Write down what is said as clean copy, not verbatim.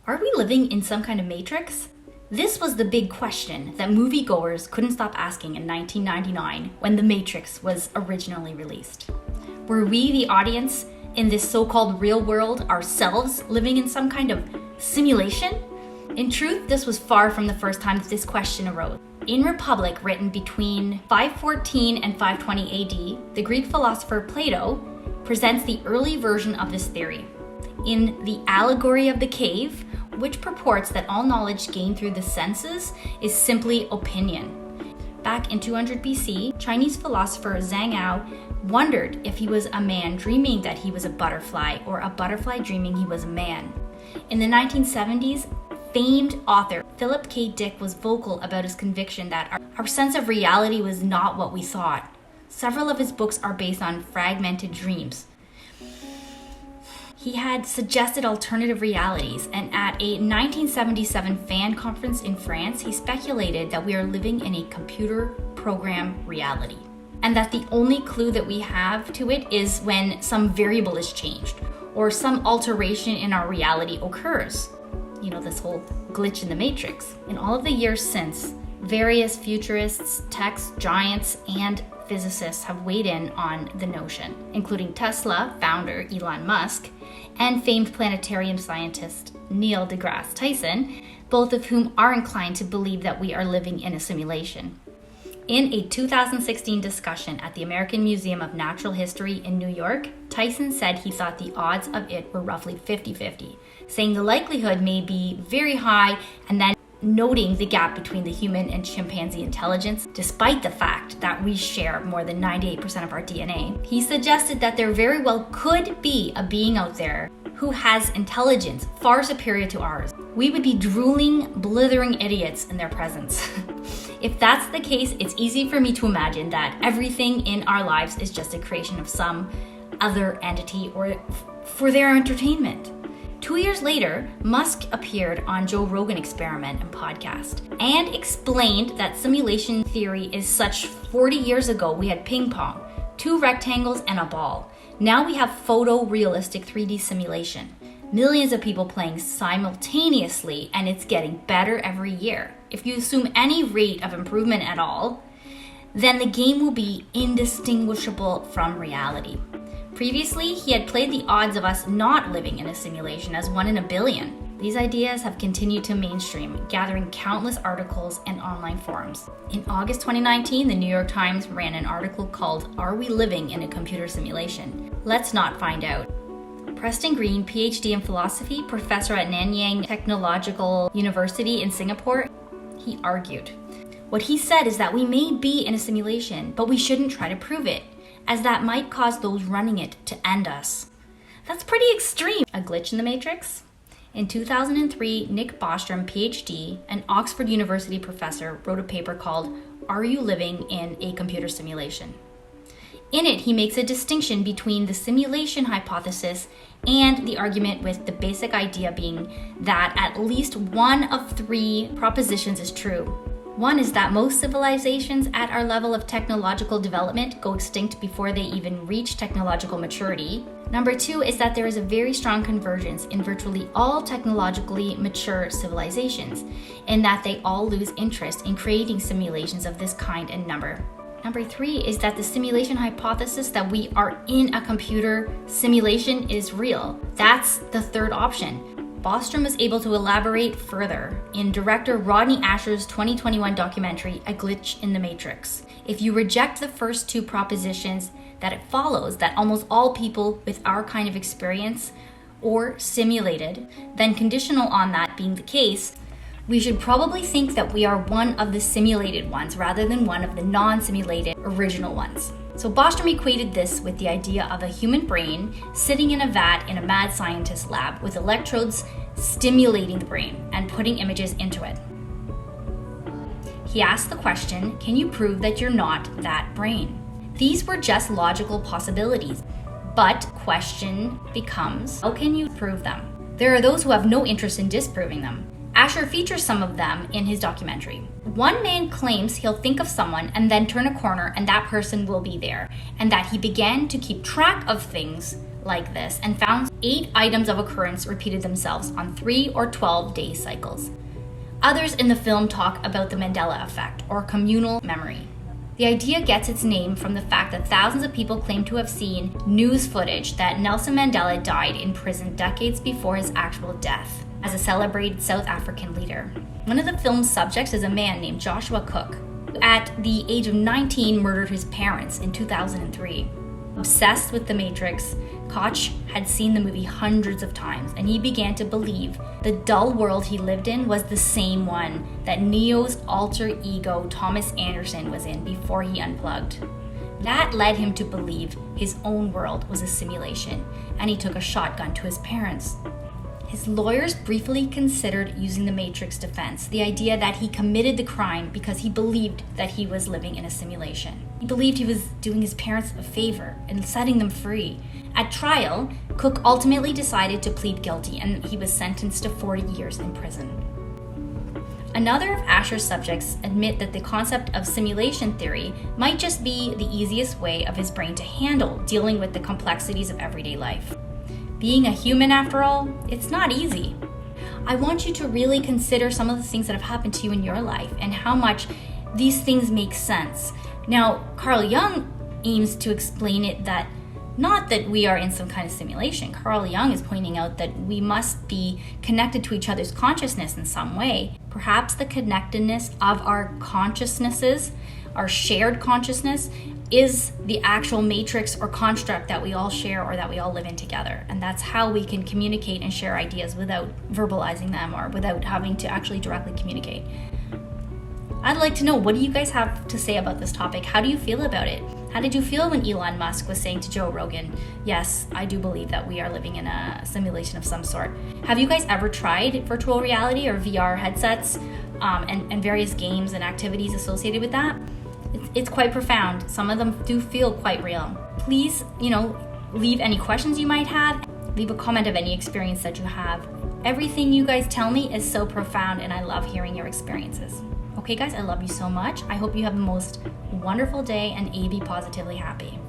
Are we living in some kind of matrix? This was the big question that moviegoers couldn't stop asking in 1999 when The Matrix was originally released. Were we, the audience, in this so-called real world ourselves living in some kind of simulation? In truth, this was far from the first time that this question arose. In Republic, written between 514 and 520 AD, the Greek philosopher Plato presents the early version of this theory. In the Allegory of the Cave, which purports that all knowledge gained through the senses is simply opinion. Back in 200 BC, Chinese philosopher Zhang Ao wondered if he was a man dreaming that he was a butterfly or a butterfly dreaming he was a man. In the 1970s, famed author Philip K. Dick was vocal about his conviction that our sense of reality was not what we thought. Several of his books are based on fragmented dreams. He had suggested alternative realities, and at a 1977 fan conference in France, he speculated that we are living in a computer program reality, and that the only clue that we have to it is when some variable is changed, or some alteration in our reality occurs. You know, this whole glitch in the matrix. In all of the years since, various futurists, tech giants, and physicists have weighed in on the notion, including Tesla founder Elon Musk and famed planetarium scientist Neil deGrasse Tyson, both of whom are inclined to believe that we are living in a simulation. In a 2016 discussion at the American Museum of Natural History in New York, Tyson said he thought the odds of it were roughly 50-50, saying the likelihood may be very high, and then noting the gap between the human and chimpanzee intelligence, despite the fact that we share more than 98% of our DNA. He suggested that there very well could be a being out there who has intelligence far superior to ours. We would be drooling, blithering idiots in their presence. If that's the case, it's easy for me to imagine that everything in our lives is just a creation of some other entity or for their entertainment. 2 years later, Musk appeared on Joe Rogan Experiment and podcast and explained that simulation theory is such 40 years ago we had ping pong, 2 rectangles and a ball. Now we have photorealistic 3D simulation. Millions of people playing simultaneously, and it's getting better every year. If you assume any rate of improvement at all, then the game will be indistinguishable from reality. Previously, he had played the odds of us not living in a simulation as 1 in a billion. These ideas have continued to mainstream, gathering countless articles and online forums. In August 2019, the New York Times ran an article called "Are We Living in a Computer Simulation? Let's Not Find Out." Preston Green, PhD in philosophy, professor at Nanyang Technological University in Singapore, he argued. What he said is that we may be in a simulation, but we shouldn't try to prove it, as that might cause those running it to end us. That's pretty extreme. A glitch in the matrix? In 2003, Nick Bostrom, PhD, an Oxford University professor, wrote a paper called "Are You Living in a Computer Simulation?" In it, he makes a distinction between the simulation hypothesis and the argument, with the basic idea being that at least one of 3 propositions is true. One is that most civilizations at our level of technological development go extinct before they even reach technological maturity. Number 2 is that there is a very strong convergence in virtually all technologically mature civilizations, in that they all lose interest in creating simulations of this kind and number. Number 3 is that the simulation hypothesis that we are in a computer simulation is real. That's the third option. Bostrom was able to elaborate further in director Rodney Asher's 2021 documentary, A Glitch in the Matrix. If you reject the first 2 propositions, that it follows that almost all people with our kind of experience or simulated, then conditional on that being the case, we should probably think that we are one of the simulated ones rather than one of the non-simulated original ones. So Bostrom equated this with the idea of a human brain sitting in a vat in a mad scientist lab with electrodes stimulating the brain and putting images into it. He asked the question, can you prove that you're not that brain? These were just logical possibilities, but question becomes, how can you prove them? There are those who have no interest in disproving them. Asher features some of them in his documentary. One man claims he'll think of someone and then turn a corner and that person will be there, and that he began to keep track of things like this and found 8 items of occurrence repeated themselves on 3 or 12-day cycles. Others in the film talk about the Mandela effect, or communal memory. The idea gets its name from the fact that thousands of people claim to have seen news footage that Nelson Mandela died in prison decades before his actual death as a celebrated South African leader. One of the film's subjects is a man named Joshua Cook, who at the age of 19 murdered his parents in 2003. Obsessed with The Matrix, Koch had seen the movie hundreds of times, and he began to believe the dull world he lived in was the same one that Neo's alter ego Thomas Anderson was in before he unplugged. That led him to believe his own world was a simulation, and he took a shotgun to his parents. His lawyers briefly considered using the Matrix defense, the idea that he committed the crime because he believed that he was living in a simulation. He believed he was doing his parents a favor and setting them free. At trial, Cook ultimately decided to plead guilty, and he was sentenced to 40 years in prison. Another of Asher's subjects admit that the concept of simulation theory might just be the easiest way of his brain to handle dealing with the complexities of everyday life. Being a human, after all, it's not easy. I want you to really consider some of the things that have happened to you in your life and how much these things make sense. Now, Carl Jung aims to explain it that not that we are in some kind of simulation. Carl Jung is pointing out that we must be connected to each other's consciousness in some way. Perhaps the connectedness of our consciousnesses, our shared consciousness, is the actual matrix or construct that we all share or that we all live in together. And that's how we can communicate and share ideas without verbalizing them or without having to actually directly communicate. I'd like to know, what do you guys have to say about this topic? How do you feel about it? How did you feel when Elon Musk was saying to Joe Rogan, yes, I do believe that we are living in a simulation of some sort? Have you guys ever tried virtual reality or VR headsets and various games and activities associated with that? It's quite profound. Some of them do feel quite real. Please, leave any questions you might have. Leave a comment of any experience that you have. Everything you guys tell me is so profound, and I love hearing your experiences. Okay, guys, I love you so much. I hope you have the most wonderful day, and be positively happy.